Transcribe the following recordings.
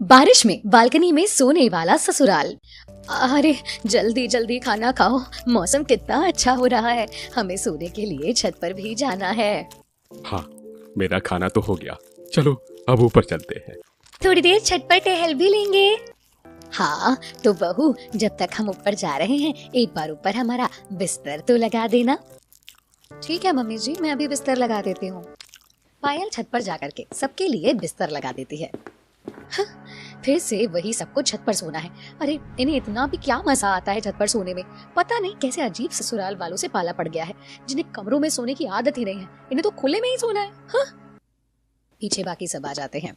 बारिश में बालकनी में सोने वाला ससुराल। अरे जल्दी जल्दी खाना खाओ, मौसम कितना अच्छा हो रहा है, हमें सोने के लिए छत पर भी जाना है। हाँ, मेरा खाना तो हो गया, चलो अब ऊपर चलते हैं। थोड़ी देर छत पर टहल भी लेंगे। हाँ तो बहू, जब तक हम ऊपर जा रहे हैं एक बार ऊपर हमारा बिस्तर तो लगा देना। ठीक है मम्मी जी, मैं अभी बिस्तर लगा देती हूँ। पायल छत पर जाकर के सबके लिए बिस्तर लगा देती है। फिर से वही सबको छत पर सोना है। अरे इन्हें इतना भी क्या मजा आता है छत पर सोने में। पता नहीं कैसे अजीब ससुराल वालों से पाला पड़ गया है, जिन्हें कमरों में सोने की आदत ही नहीं है, इन्हें तो खुले में ही सोना है। पीछे बाकी सब आ जाते हैं।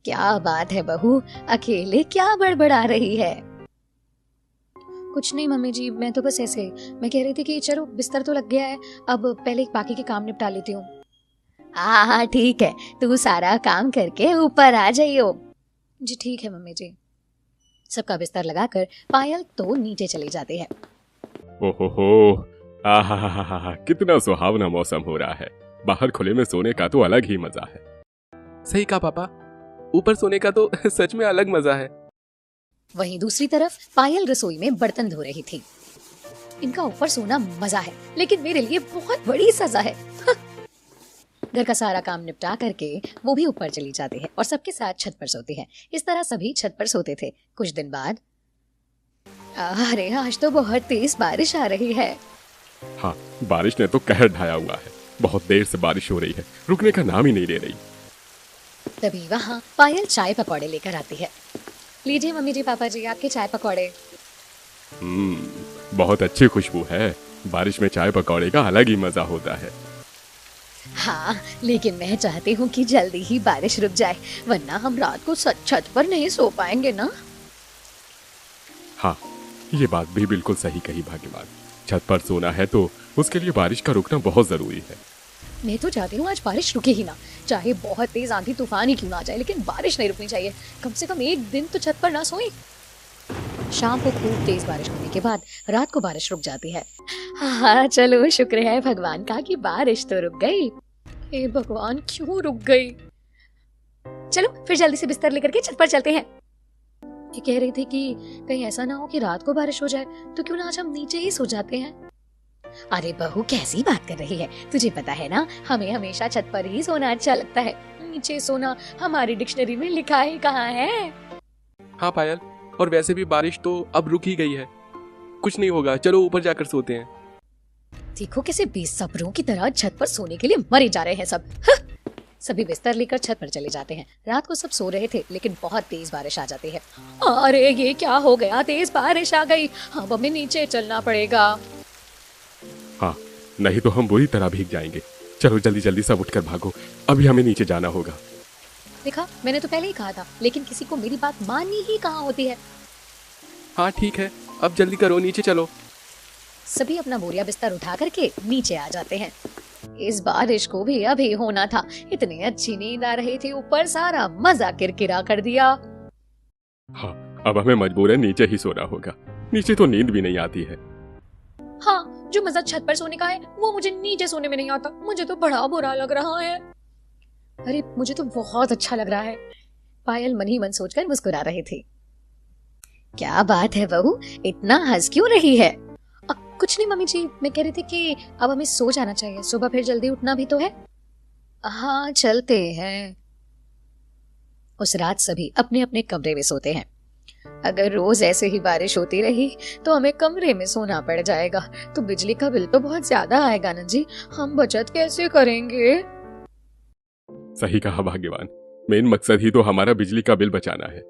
क्या बात है बहू, अकेले क्या बड़बड़ा रही है? कुछ नहीं मम्मी जी, मैं तो बस ऐसे मैं कह रही थी कि चलो बिस्तर तो लग गया है, अब पहले बाकी के काम निपटा लेती हूँ। हाँ ठीक है, तू सारा काम करके ऊपर आ जाइयो। जी ठीक है मम्मी जी। सबका बिस्तर लगाकर पायल तो नीचे चली जाती है। ओहो, आहा, कितना सुहावना मौसम हो रहा है। बाहर खुले में सोने का तो अलग ही मजा है। सही कहा पापा, ऊपर सोने का तो सच में अलग मजा है। वहीं दूसरी तरफ पायल रसोई में बर्तन धो रही थी। इनका ऊपर सोना मजा है, लेकिन मेरे लिए बहुत बड़ी सजा है। घर का सारा काम निपटा करके वो भी ऊपर चली जाती है और सबके साथ छत पर सोती है। इस तरह सभी छत पर सोते थे। कुछ दिन बाद अरे आज तो बहुत तेज बारिश आ रही है। हाँ, बारिश ने तो कहर ढाया हुआ है। बहुत देर से बारिश हो रही है, रुकने का नाम ही नहीं ले रही। तभी वहाँ पायल चाय पकौड़े लेकर आती है। लीजिए मम्मी जी, पापा जी, आपके चाय पकौड़े। बहुत अच्छी खुशबू है। बारिश में चाय पकौड़े का अलग ही मजा होता है। हाँ, लेकिन मैं चाहती हूँ कि जल्दी ही बारिश रुक जाए, वरना हम रात को छत पर नहीं सो पाएंगे ना। हाँ, ये बात भी बिल्कुल सही कही भाग्यवान। छत पर सोना है तो उसके लिए बारिश का रुकना बहुत जरूरी है। मैं तो चाहती हूँ आज बारिश रुके ही ना, चाहे बहुत तेज आंधी तूफान ही क्यों ना आ जाए, लेकिन बारिश नहीं रुकनी चाहिए। कम से कम एक दिन तो छत पर ना सोए। शाम को खूब तेज बारिश होने के बाद रात को बारिश रुक जाती है। हाँ चलो, शुक्र है भगवान का कि बारिश तो रुक गई। हे भगवान, क्यों रुक गई? चलो फिर जल्दी से बिस्तर लेकर के छत पर चलते हैं। ये कह रही थी कि कहीं ऐसा ना हो कि रात को बारिश हो जाए, तो क्यों ना आज हम नीचे ही सो जाते हैं। अरे बहू, कैसी बात कर रही है? तुझे पता है ना, हमें हमेशा छत पर ही सोना अच्छा लगता है। नीचे सोना हमारी डिक्शनरी में लिखा ही कहाँ है। हाँ पायल, और वैसे भी बारिश तो अब रुक ही गई है, कुछ नहीं होगा, चलो ऊपर जाकर सोते हैं। देखो कैसे बेसब्रों की तरह छत पर सोने के लिए मरे जा रहे हैं सब। सभी बिस्तर लेकर छत पर चले जाते हैं। रात को सब सो रहे थे, लेकिन बहुत तेज बारिश आ जाती है। अरे ये क्या हो गया, तेज बारिश आ गई, अब हमें नीचे चलना पड़ेगा। हाँ, नहीं तो हम बुरी तरह भीग जाएंगे। चलो जल्दी जल्दी सब उठकर भागो, अभी हमें नीचे जाना होगा। देखा, मैंने तो पहले ही कहा था, लेकिन किसी को मेरी बात माननी ही कहाँ होती है। हाँ ठीक है, अब जल्दी करो, नीचे चलो। सभी अपना बोरिया बिस्तर उठा करके नीचे आ जाते हैं। इस बारिश को भी अभी होना था, इतनी अच्छी नींद आ रही थी, ऊपर सारा मजा किरकिरा कर दिया। हाँ, अब हमें मजबूरन नीचे ही सोना होगा। नीचे तो नींद भी नहीं आती है। हाँ, जो मजा छत पर सोने का है वो मुझे नीचे सोने में नहीं आता। मुझे तो बड़ा बुरा लग रहा है। अरे मुझे तो बहुत अच्छा लग रहा है। पायल मन ही मन सोचकर मुस्कुरा रही थी। क्या बात है बहू, इतना हंस क्यों रही है? कुछ नहीं मम्मी जी, मैं कह रही थी कि अब हमें सो जाना चाहिए, सुबह फिर जल्दी उठना भी तो है। हाँ चलते हैं। उस रात सभी अपने अपने कमरे में सोते हैं। अगर रोज ऐसे ही बारिश होती रही तो हमें कमरे में सोना पड़ जाएगा, तो बिजली का बिल तो बहुत ज्यादा आएगा ना जी, हम बचत कैसे करेंगे? सही कहा भाग्यवान, मेन मकसद ही तो हमारा बिजली का बिल बचाना है।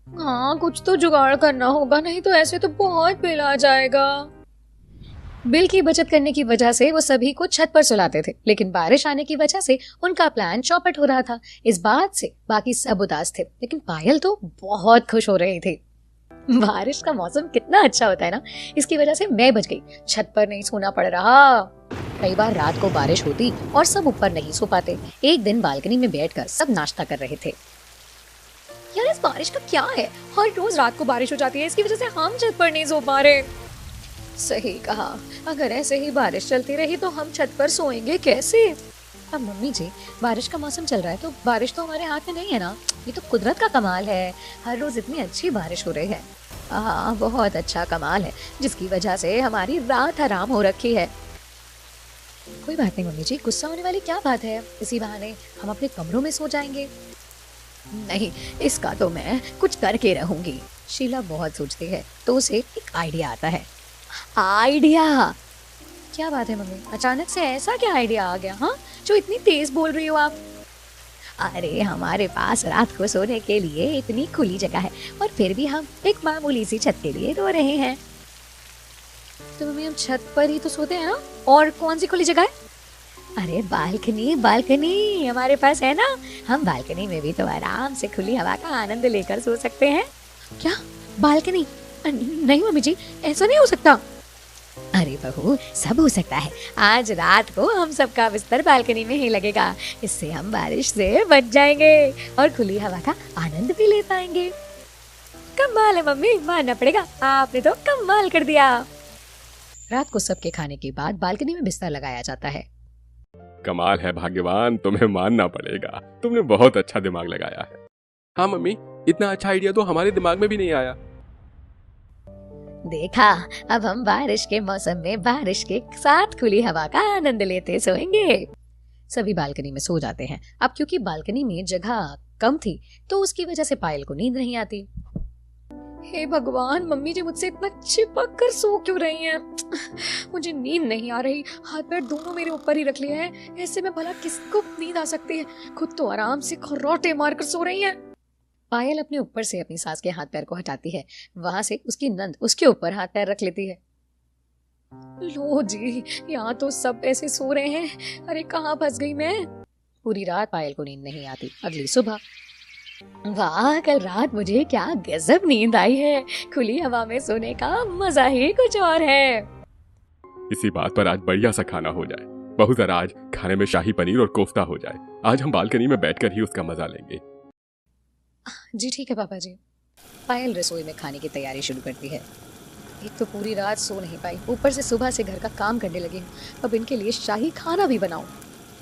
हाँ, कुछ तो जुगाड़ करना होगा, नहीं तो ऐसे तो बहुत बिल आ जाएगा। बिल की बचत करने की वजह से वो सभी को छत पर सुलाते थे, लेकिन बारिश आने की वजह से उनका प्लान चौपट हो रहा था। इस बात से बाकी सब उदास थे, लेकिन पायल तो बहुत खुश हो रही थी। बारिश का मौसम कितना अच्छा होता है ना, इसकी वजह से मैं बच गई, छत पर नहीं सोना पड़ रहा। कई बार रात को बारिश होती और सब ऊपर नहीं सो पाते। एक दिन बालकनी में बैठकर सब नाश्ता कर रहे थे। यार इस बारिश का क्या है, हर रोज रात को बारिश हो जाती है, इसकी वजह से हम छत पर नहीं सो पा रहे। सही कहा, अगर ऐसे ही बारिश चलती रही तो हम छत पर सोएंगे कैसे? अब मम्मी जी, बारिश का मौसम चल रहा है तो बारिश तो हमारे हाथ में नहीं है ना। ये तो कुदरत का कमाल है, हर रोज इतनी अच्छी बारिश हो रही है। हाँ, बहुत अच्छा कमाल है, जिसकी वजह से हमारी रात हराम हो रखी है। कोई बात नहीं मम्मी जी, गुस्सा होने वाली क्या बात है, इसी बहाने हम अपने कमरों में सो जाएंगे। नहीं, इसका तो मैं कुछ करके रहूंगी। शीला बहुत सोचती है तो उसे एक आइडिया आता है। आइडिया? क्या बात है मम्मी, अचानक से ऐसा क्या आइडिया आ गया? हाँ, जो इतनी तेज बोल रही हो आप? अरे हमारे पास रात को सोने के लिए इतनी खुली जगह है और फिर भी हम एक मामूली सी छत के लिए रो रहे हैं। तो मम्मी हम छत पर ही तो सोते हैं ना, और कौन सी खुली जगह है? अरे बालकनी, बालकनी हमारे पास है ना, हम बालकनी में भी तो आराम से खुली हवा का आनंद लेकर सो सकते हैं। क्या बालकनी? नहीं मम्मी जी, ऐसा नहीं हो सकता। अरे बहू, सब हो सकता है। आज रात को हम सबका बिस्तर बालकनी में ही लगेगा, इससे हम बारिश से बच जाएंगे और खुली हवा का आनंद भी ले पाएंगे। कमाल है मम्मी, मानना पड़ेगा, आपने तो कमाल कर दिया। रात को सबके खाने के बाद बालकनी में बिस्तर लगाया जाता है। कमाल है भाग्यवान, तुम्हें मानना पड़ेगा, तुमने बहुत अच्छा दिमाग लगाया है। हाँ मम्मी, इतना अच्छा आइडिया तो हमारे दिमाग में भी नहीं आया। देखा, अब हम बारिश के मौसम में बारिश के साथ खुली हवा का आनंद लेते सोएंगे। सभी बालकनी में सो जाते हैं। अब क्योंकि बालकनी में जगह कम थी तो उसकी वजह से पायल को नींद नहीं आती। हे भगवान, मम्मी जी मुझसे इतना चिपक कर सो क्यों रही हैं? मुझे नींद नहीं आ रही, हाथ पैर दोनों मेरे ऊपर ही रख लिए हैं, ऐसे में भला किसको नींद आ सकती है? खुद तो आराम से खर्राटे मारकर सो रही हैं। पायल अपने ऊपर से अपनी सास के हाथ पैर को हटाती है, वहां से उसकी नंद उसके ऊपर हाथ पैर रख लेती है। लो जी, यहाँ तो सब ऐसे सो रहे हैं, अरे कहाँ फंस गई मैं? पूरी रात पायल को नींद नहीं आती। अगली सुबह, वाह, कल रात मुझे क्या गजब नींद आई है, खुली हवा में सोने का मजा ही कुछ और है। इसी बात पर आज बढ़िया सा खाना हो जाए। बहुत जरा आज खाने में शाही पनीर और कोफ्ता हो जाए। आज हम बालकनी में बैठकर ही उसका मजा लेंगे। जी ठीक है पापा जी। पायल रसोई में खाने की तैयारी शुरू करती है। एक तो पूरी रात सो नहीं पाई, ऊपर से सुबह से घर का काम करने लगी हूँ, अब इनके लिए शाही खाना भी बनाऊं।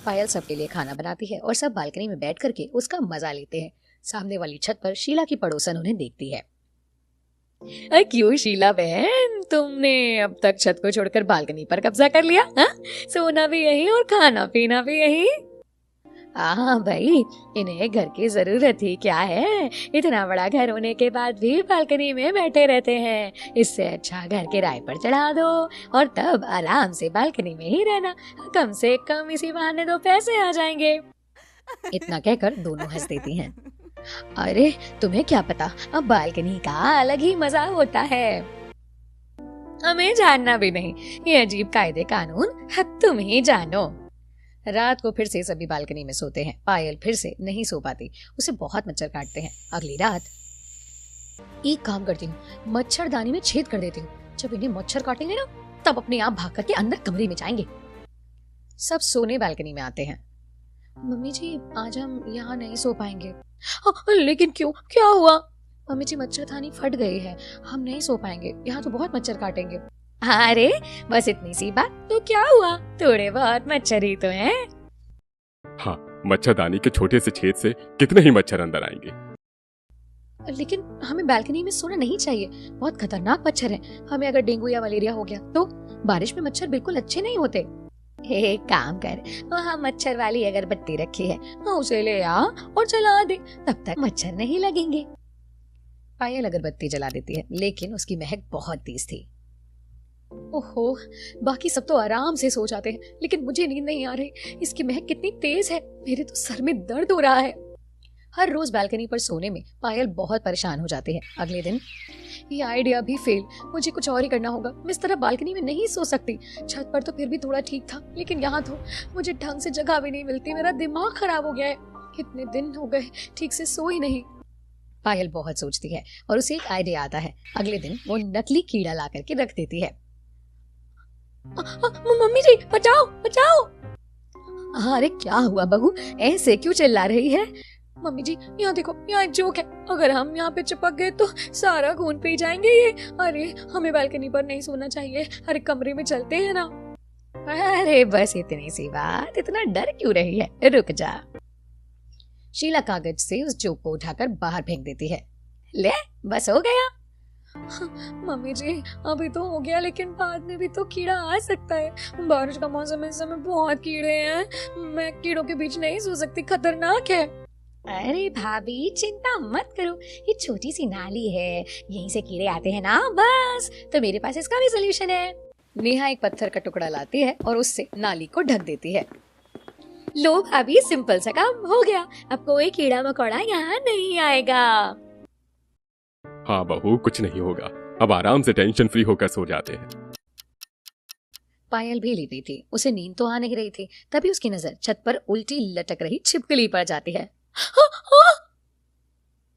पायल सबके लिए खाना बनाती है और सब बालकनी में बैठ करके उसका मजा लेते हैं। सामने वाली छत पर शीला की पड़ोसन उन्हें देखती है। क्यों शीला बहन, तुमने अब तक छत को छोड़कर बालकनी पर कब्जा कर लिया? हा? सोना भी यही और खाना पीना भी यही? हाँ भाई, इन्हें घर की जरूरत ही क्या है, इतना बड़ा घर होने के बाद भी बालकनी में बैठे रहते हैं। इससे अच्छा घर किराए पर चढ़ा दो और तब आराम से बालकनी में ही रहना, कम से कम इसी बहाने 2 पैसे आ जाएंगे। इतना कहकर दोनों हंस देती हैं। अरे तुम्हें क्या पता, अब बालकनी का अलग ही मजा होता है। हमें जानना भी नहीं, ये अजीब कायदे कानून तुम ही जानो। रात को फिर से सभी बालकनी में सोते हैं। पायल फिर से नहीं सो पाती, उसे बहुत मच्छर काटते हैं। अगली रात, एक काम करती हूँ, मच्छरदानी में छेद कर देती हूँ, जब इन्हें मच्छर काटेंगे ना तब अपने आप भाग करके अंदर कमरे में जाएंगे। सब सोने बालकनी में आते हैं। मम्मी जी, आज हम यहाँ नहीं सो पाएंगे। लेकिन क्यों, क्या हुआ? मम्मी जी, मच्छरदानी फट गई है, हम नहीं सो पाएंगे, यहाँ तो बहुत मच्छर काटेंगे। अरे बस इतनी सी बात, तो क्या हुआ, थोड़े बहुत मच्छर ही तो हैं। हाँ, मच्छरदानी के छोटे से छेद से कितने ही मच्छर अंदर आएंगे। लेकिन हमें बालकनी में सोना नहीं चाहिए, बहुत खतरनाक मच्छर हैं। हमें अगर डेंगू या मलेरिया हो गया तो? बारिश में मच्छर बिल्कुल अच्छे नहीं होते। एक काम कर, वहाँ मच्छर वाली अगरबत्ती रखी है, उसे ले आ और जला दे, तब तक मच्छर नहीं लगेंगे। पायल अगरबत्ती जला देती है, लेकिन उसकी महक बहुत तेज थी। ओहो, बाकी सब तो आराम से सो जाते हैं, लेकिन मुझे नींद नहीं आ रही। इसकी महक कितनी तेज है, मेरे तो सर में दर्द हो रहा है। हर रोज बालकनी पर सोने में पायल बहुत परेशान हो जाती है। अगले दिन, ये आइडिया भी फेल, मुझे कुछ और ही करना होगा। मैं इस तरह बालकनी में नहीं सो सकती। छत पर तो फिर भी थोड़ा ठीक था, लेकिन यहाँ तो मुझे ढंग से जगह भी नहीं मिलती। मेरा दिमाग खराब हो गया है, कितने दिन हो गए ठीक से सो ही नहीं। पायल बहुत सोचती है और उसे एक आइडिया आता है। अगले दिन वो नकली कीड़ा ला करके रख देती है। मम्मी जी, बचाओ बचाओ। अरे क्या हुआ बहू, ऐसे क्यों चिल्ला रही है? मम्मी जी, यहाँ देखो, यहाँ एक जोक है, अगर हम यहाँ पे चिपक गए तो सारा खून पी जाएंगे ये। अरे हमें बालकनी पर नहीं सोना चाहिए, अरे कमरे में चलते हैं ना। अरे बस इतनी सी बात, इतना डर क्यों रही है, रुक जा। शीला कागज से उस जोक को उठाकर बाहर फेंक देती है। ले, बस हो गया। मम्मी जी अभी तो हो गया, लेकिन बाद में भी तो कीड़ा आ सकता है। बारिश का मौसम है, इस समय बहुत कीड़े हैं, मैं कीड़ों के बीच नहीं सो सकती, खतरनाक है। अरे भाभी चिंता मत करो, ये छोटी सी नाली है, यहीं से कीड़े आते हैं ना, बस। तो मेरे पास इसका भी सोल्यूशन है। नेहा एक पत्थर का टुकड़ा लाती है और उससे नाली को ढक देती है। लो भाभी, सिंपल सा काम हो गया, अब कोई कीड़ा मकोड़ा यहाँ नहीं आएगा। हाँ बहू, कुछ नहीं होगा, अब आराम से टेंशन फ्री होकर सो जाते हैं। पायल भी लेटी थी, उसे नींद तो आ नहीं रही थी, तभी उसकी नजर छत पर उल्टी लटक रही छिपकली पर जाती है।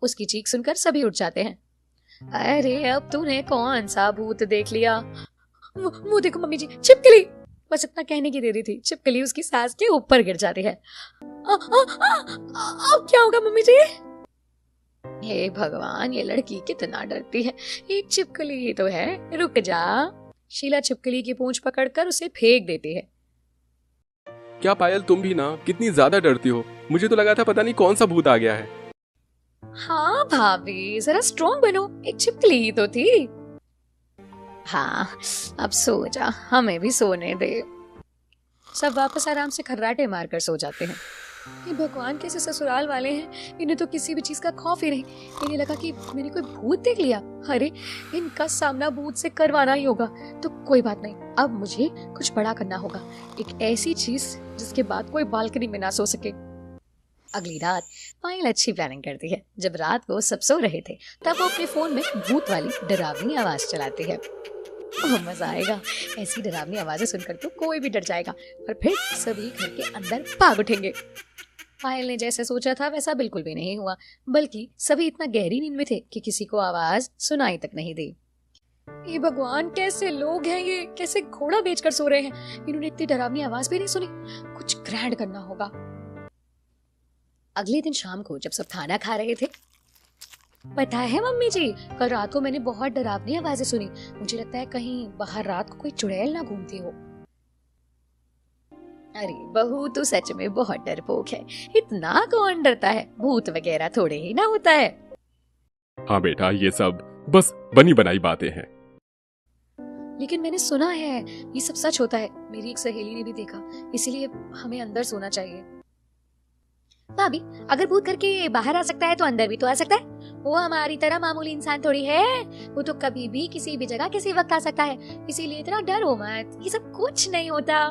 उसकी चीख सुनकर सभी उठ जाते हैं। अरे अब तूने कौन सा भूत देख लिया? वो देखो मम्मी जी, छिपकली। बस इतना कहने की देरी थी, छिपकली उसकी सांस के ऊपर गिर जाती है। अब क्या होगा मम्मी जी? हे भगवान, ये लड़की कितना डरती है, एक छिपकली ही तो है, रुक जा। शीला छिपकली की पूंछ पकड़कर उसे फेंक देती है। क्या पायल, तुम भी ना कितनी ज्यादा डरती हो, मुझे तो लगा था पता नहीं कौन सा भूत आ गया है। हाँ भाभी, जरा स्ट्रॉन्ग बनो, एक छिपकली ही तो थी। हाँ अब सो जा, हमें भी सोने दे। सब वापस आराम से खर्राटे मारकर सो जाते हैं। ये भगवान कैसे ससुराल वाले हैं, इन्हें तो किसी भी चीज का खौफ ही नहीं। इन्हें लगा कि मैंने कोई भूत देख लिया। अरे इनका सामना भूत से करवाना ही होगा, तो कोई बात नहीं, अब मुझे कुछ बड़ा करना होगा, एक ऐसी चीज जिसके बाद कोई बालकनी में ना सो सके। अगली रात पायल अच्छी प्लानिंग करती है। जब रात को सब सो रहे थे, तब वो अपने फोन में भूत वाली डरावनी आवाज चलाती है। मजा आएगा, ऐसी डरावनी आवाजें सुनकर तो कोई भी डर जाएगा और फिर सभी घर के अंदर भाग उठेंगे। पायल ने जैसे सोचा था वैसा बिल्कुल भी नहीं हुआ, बल्कि सभी इतना गहरी नींद में थे कि किसी को आवाज सुनाई तक नहीं दी। ये भगवान, कैसे लोग हैं ये, कैसे घोड़ा बेचकर सो रहे हैं, इन्होंने इतनी डरावनी आवाज भी नहीं सुनी। कुछ ग्रैंड करना होगा। अगले दिन शाम को जब सब खाना खा रहे थे, पता है मम्मी जी, कल रात को मैंने बहुत डरावनी आवाजें सुनी, मुझे लगता है कहीं बाहर रात को कोई चुड़ैल ना घूमती हो। अरे बहू, तू सच में बहुत डरपोक है, इतना कौन डरता है, भूत वगैरह थोड़े ही ना होता है। हाँ बेटा, ये सब बस बनी बनाई बातें हैं। लेकिन मैंने सुना है ये सब सच होता है, मेरी एक सहेली ने भी देखा, इसीलिए हमें अंदर सोना चाहिए। भाभी, अगर भूत घर के बाहर आ सकता है तो अंदर भी तो आ सकता है, वो हमारी तरह मामूली इंसान थोड़ी है, वो तो कभी भी किसी भी जगह किसी वक्त आ सकता है, इसीलिए इतना डरो मत, ये सब कुछ नहीं होता।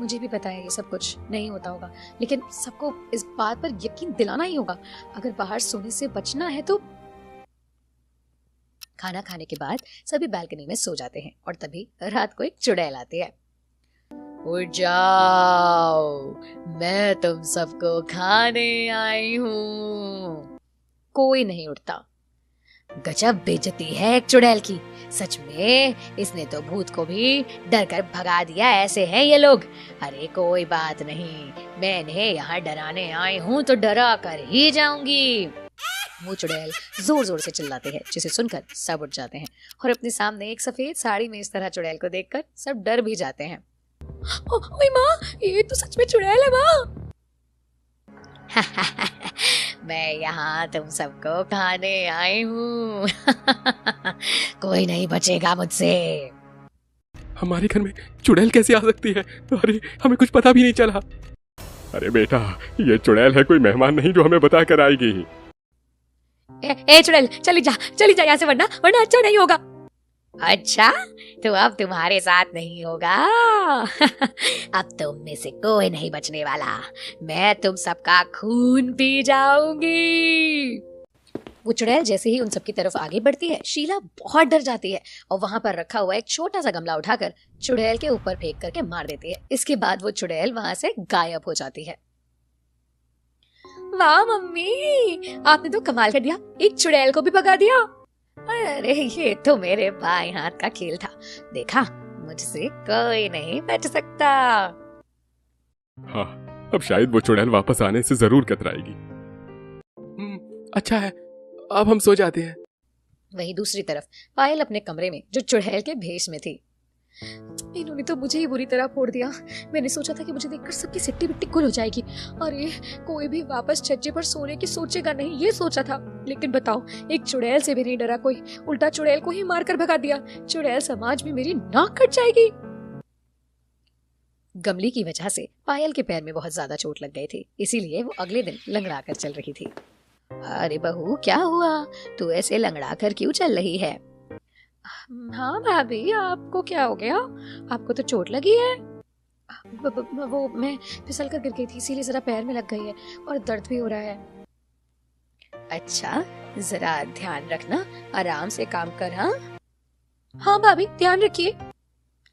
मुझे भी पता है ये सब कुछ नहीं होता होगा, लेकिन सबको इस बात पर यकीन दिलाना ही होगा। अगर बाहर सोने से बचना है तो। खाना खाने के बाद सभी बालकनी में सो जाते हैं और तभी रात को एक चुड़ैल आती है। उठ जाओ, मैं तुम सबको खाने आई हूँ। कोई नहीं उठता। गजब बेइज्जती है एक चुड़ैल की, सच में इसने तो भूत को भी डर कर भगा दिया, ऐसे हैं ये लोग। अरे कोई बात नहीं, मैं इन्हें यहाँ डराने आई हूँ तो डरा कर ही जाऊंगी। वो चुड़ैल जोर जोर से चिल्लाते हैं, जिसे सुनकर सब उठ जाते हैं और अपने सामने एक सफेद साड़ी में इस तरह चुड़ैल को देखकर सब डर भी जाते हैं। ओए माँ, ये तो सच में चुड़ैल है माँ। मैं यहाँ तुम सबको खाने आई हूँ। कोई नहीं बचेगा मुझसे। हमारे घर में चुड़ैल कैसे आ सकती है? अरे हमें कुछ पता भी नहीं चला। अरे बेटा, ये चुड़ैल है, कोई मेहमान नहीं जो हमें बता कर आएगी। ए चुड़ैल, चली जा यहाँ से, वरना अच्छा नहीं होगा। अच्छा, तो अब तुम्हारे साथ नहीं होगा। अब तुम में से कोई नहीं बचने वाला, मैं तुम सबका खून पी जाऊंगी। वो चुड़ैल जैसे ही उन सबकी तरफ आगे बढ़ती है, शीला बहुत डर जाती है और वहां पर रखा हुआ एक छोटा सा गमला उठाकर चुड़ैल के ऊपर फेंक करके मार देती है। इसके बाद वो चुड़ैल वहां से गायब हो जाती है। वाह मम्मी, आपने तो कमाल कर दिया, एक चुड़ैल को भी भगा दिया। अरे ये तो मेरे बाएं हाथ का खेल था, देखा, मुझसे कोई नहीं बच सकता। हाँ, अब शायद वो चुड़ैल वापस आने से जरूर कतराएगी। अच्छा है, अब हम सो जाते हैं। वहीं दूसरी तरफ पायल अपने कमरे में जो चुड़ैल के भेष में थी। इन्होंने तो मुझे ही बुरी तरह फोड़ दिया। मैंने सोचा था कि मुझे देखकर सबकी सिट्टी बिट्टी गुल हो जाएगी और ये कोई भी वापस छज्जे पर सोने की सोचेगा नहीं, ये सोचा था। लेकिन बताओ, एक चुड़ैल से भी नहीं डरा कोई, उल्टा चुड़ैल को ही मारकर भगा दिया। चुड़ैल समाज में मेरी नाक कट जाएगी। गमले की वजह से पायल के पैर में बहुत ज्यादा चोट लग गई थी, इसीलिए वो अगले दिन लंगड़ा कर चल रही थी। अरे बहू, क्या हुआ? तू ऐसे लंगड़ा कर क्यों चल रही है? हाँ भाभी, आपको क्या हो गया? आपको तो चोट लगी है। वो मैं फिसल कर गिर गई थी, इसीलिए जरा पैर में लग गई है और दर्द भी हो रहा है। अच्छा, जरा ध्यान रखना, आराम से काम कर। हाँ हाँ भाभी, ध्यान रखिए।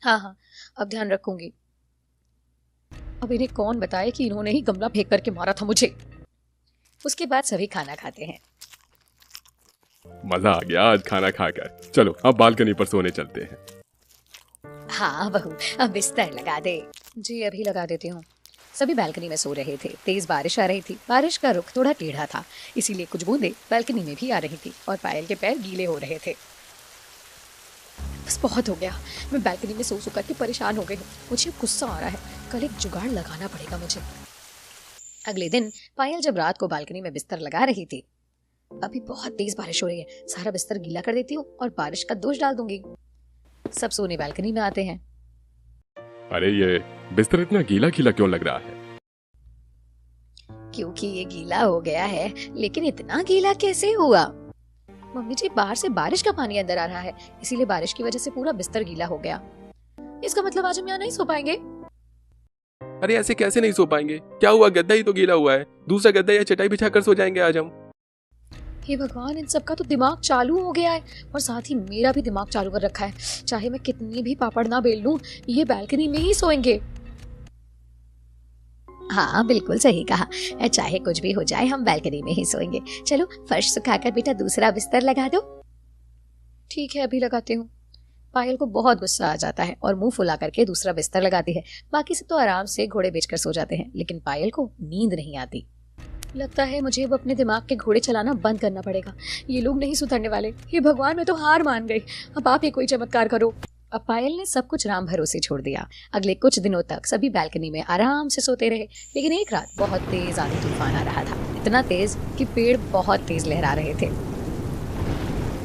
हाँ, अब ध्यान रखूंगी। अब इन्हें कौन बताए कि इन्होंने ही गमला फेंक करके मारा था मुझे। उसके बाद सभी खाना खाते हैं। मजा आ गया आज खाना खाकर। चलो अब बालकनी पर सोने चलते हैं। हाँ बहू, अब बिस्तर लगा दे। जी अभी लगा देती हूँ। सभी बालकनी में सो रहे थे। तेज बारिश आ रही थी। बारिश का रुख थोड़ा टेढ़ा था, इसीलिए कुछ बूंदें बालकनी में भी आ रही थी और पायल के पैर गीले हो रहे थे। बस बहुत हो गया, मैं बालकनी में सो करके परेशान हो गई हूँ। मुझे गुस्सा आ रहा है, कल एक जुगाड़ लगाना पड़ेगा मुझे। अगले दिन पायल जब रात को बालकनी में बिस्तर लगा रही थी, अभी बहुत तेज बारिश हो रही है, सारा बिस्तर गीला कर देती हूँ और बारिश का दोष डाल दूंगी। सब सोने बालकनी में आते हैं। अरे ये बिस्तर इतना गीला गीला क्यों लग रहा है? क्योंकि ये गीला हो गया है। लेकिन इतना गीला कैसे हुआ? मम्मी जी, बाहर से बारिश का पानी अंदर आ रहा है, इसीलिए बारिश की वजह से पूरा बिस्तर गीला हो गया। इसका मतलब आज हम यहाँ नहीं सो पाएंगे। अरे ऐसे कैसे नहीं सो पाएंगे? क्या हुआ? गद्दा ही तो गीला हुआ है, दूसरा गद्दा या चटाई बिछाकर सो जाएंगे आज हम। हे भगवान, इन सबका तो दिमाग चालू हो गया है और साथ ही मेरा भी दिमाग चालू कर रखा है। चाहे मैं कितनी भी पापड़ ना बेल लूं, ये बालकनी में ही सोएंगे। हाँ बिल्कुल सही कहा, चाहे कुछ भी हो जाए हम बालकनी में ही सोएंगे। चलो फर्श सुखाकर बेटा दूसरा बिस्तर लगा दो। ठीक है, अभी लगाती हूँ। पायल को बहुत गुस्सा आ जाता है और मुंह फुला करके दूसरा बिस्तर लगाती है। बाकी सब तो आराम से घोड़े बेचकर सो जाते हैं, लेकिन पायल को नींद नहीं आती। लगता है मुझे अब अपने दिमाग के घोड़े चलाना बंद करना पड़ेगा। ये लोग नहीं सुधरने वाले। ये भगवान, मैं तो हार मान गई। अब आप ही कोई चमत्कार करो। अब पायल ने सब कुछ राम भरोसे छोड़ दिया। अगले कुछ दिनों तक सभी बालकनी में आराम से सोते रहे, लेकिन एक रात बहुत तेज आंधी तूफान आ रहा था। इतना तेज कि पेड़ बहुत तेज लहरा रहे थे।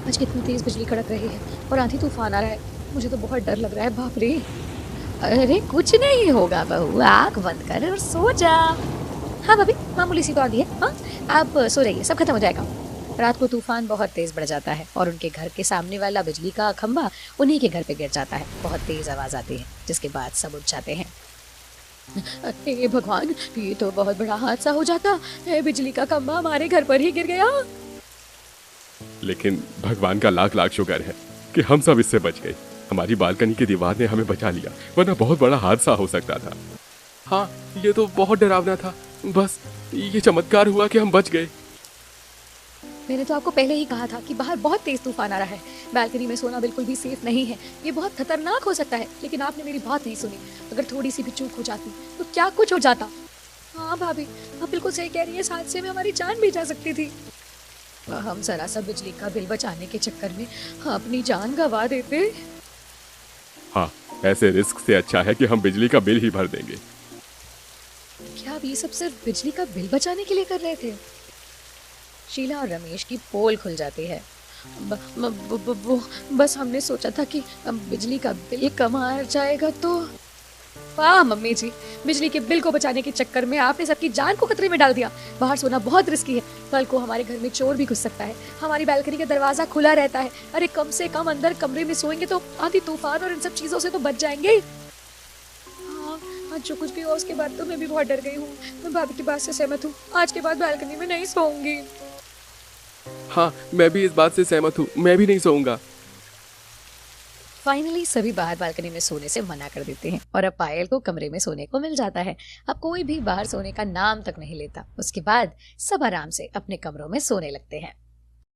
आज कितनी तेज बिजली कड़क रही है और आंधी तूफान आ रहा है। मुझे तो बहुत डर लग रहा है। बाप रे। अरे कुछ नहीं होगा बहू, आँख बंद कर और सो जा। हाँ भाभी, मामूली सी तो आंधी है। हाँ, आप सो रहिए, सब खत्म हो जाएगा। रात को तूफान बहुत तेज बढ़ जाता है और उनके घर के सामने वाला बिजली का खंभा उन्हीं के घर पे गिर जाता है। बहुत तेज आवाज आती है, जिसके बाद सब उठ जाते हैं। अरे भगवान, ये तो बहुत बड़ा हादसा हो जाता है। बिजली का खंभा हमारे घर पर ही गिर गया। लेकिन भगवान का लाख लाख शुक्र है कि हम सब इससे बच गए। हमारी बालकनी की दीवार ने हमें बचा लिया, वरना बहुत बड़ा हादसा हो सकता था। हाँ, ये तो बहुत डरावना था। बस ये चमत्कार हुआ कि हम बच गए। मैंने तो आपको पहले ही कहा था कि बाहर बहुत तेज तूफान आ रहा है। बालकनी में सोना बिल्कुल भी सेफ नहीं है, ये बहुत खतरनाक हो सकता है। लेकिन आपने मेरी बात नहीं सुनी। अगर थोड़ी सी भी चूक हो जाती तो क्या कुछ हो जाता। हाँ भाभी, आप बिल्कुल सही कह रही है। इस हादसे में हमारी जान भी जा सकती थी। हम जरा सा बिजली का बिल बचाने के चक्कर में अपनी जान गंवा देते। हाँ, ऐसे रिस्क से अच्छा है कि हम बिजली का बिल ही भर देंगे। क्या आप ये सब सिर्फ बिजली का बिल बचाने के लिए कर रहे थे? शीला और रमेश की पोल खुल जाती है। बस हमने सोचा था कि बिजली का बिल कम आ जाएगा तो। वाह मम्मी जी, बिजली के बिल को बचाने के चक्कर में आपने सबकी जान को खतरे में डाल दिया। बाहर सोना बहुत रिस्की है, कल को हमारे घर में चोर भी घुस सकता है। हमारी बालकनी का दरवाजा खुला रहता है। अरे कम से कम अंदर कमरे में सोएंगे तो आंधी तूफान और इन सब चीजों से तो बच जाएंगे। हाँ, जो कुछ भी हो उसके बाद तो मैं भी बहुत डर गई हूँ। मैं भाभी की बात से सहमत हूँ। आज के बाद बालकनी में नहीं सोऊंगी। हाँ, मैं भी इस बात से सहमत हूँ। मैं भी नहीं सोऊंगा। फाइनली सभी बाहर बालकनी में सोने से मना कर देते हैं और अब पायल को कमरे में सोने को मिल जाता है। अब कोई भी बाहर सोने का नाम तक नहीं लेता। उसके बाद सब आराम से अपने कमरों में सोने लगते हैं।